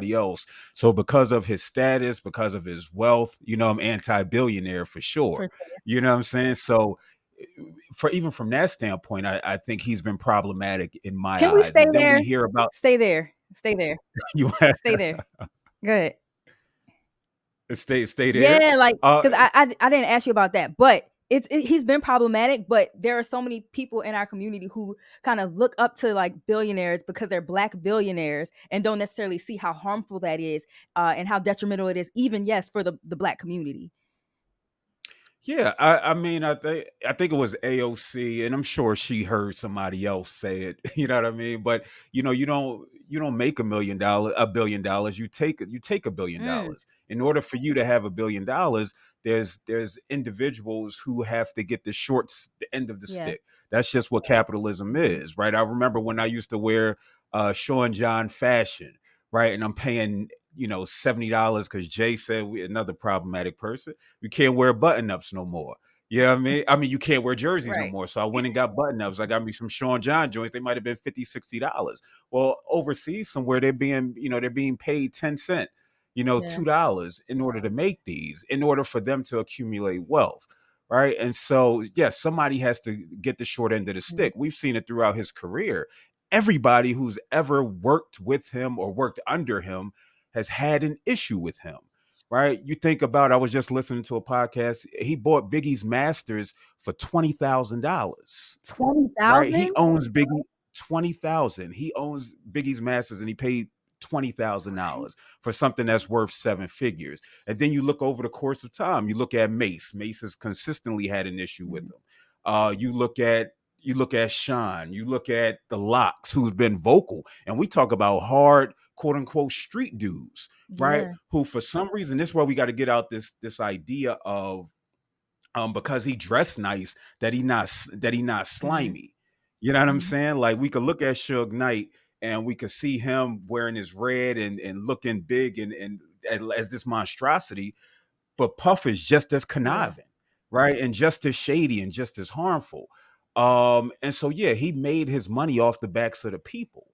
else. So because of his status, because of his wealth, I'm anti-billionaire for sure. For sure. You know what I'm saying? So for even from that standpoint, I think he's been problematic in my Can we eyes. stay And then there? we hear about Stay there. Stay there. you Stay there. Go ahead. stay there. Yeah, like, Uh, cause I didn't ask you about that, but he's been problematic, but there are so many people in our community who kind of look up to like billionaires because they're Black billionaires and don't necessarily see how harmful that is, and how detrimental it is, even yes, for the Black community. Yeah, I mean, I think it was AOC, and I'm sure she heard somebody else say it. You know what I mean? But you don't make $1 billion. You take $1 billion. Mm, In order for you to have $1 billion, there's individuals who have to get the end of the yeah. stick. That's just what capitalism Mhm. is, right? I remember when I used to wear Sean John fashion, right, and I'm paying $70 because Jay said another problematic person, you can't wear button ups no more. You know what I mean? I mean, you can't wear jerseys no Right. more. So I went and got button ups. I got me some Sean John joints. They might have been $50, $60. Well, overseas somewhere they're being paid 10 cent, Yeah. $2 in order to make these, in order for them to accumulate wealth. Right. And so, yes, somebody has to get the short end of the Mhm. stick. We've seen it throughout his career. Everybody who's ever worked with him or worked under him has had an issue with him, right? You think about, I was just listening to a podcast. He bought Biggie's masters for $20,000, right? He 20,000? owns Biggie 20,000. He owns Biggie's masters, and he paid $20,000 for something that's worth seven figures. And then you look over the course of time, you look at Mace. Mace has consistently had an issue with Mhm. him. You look at Sean, you look at the Locks, who's been vocal, and we talk about hard, quote unquote, street dudes, right? Yeah. Who for some reason, this is where we got to get out this idea of because he dressed nice that he not Mhm. slimy. You know what I'm Mhm. saying? Like we could look at Suge Knight and we could see him wearing his red and looking big and as this monstrosity, but Puff is just as Yeah. conniving, right? And just as shady and just as harmful. And so yeah, he made his money off the backs of the people.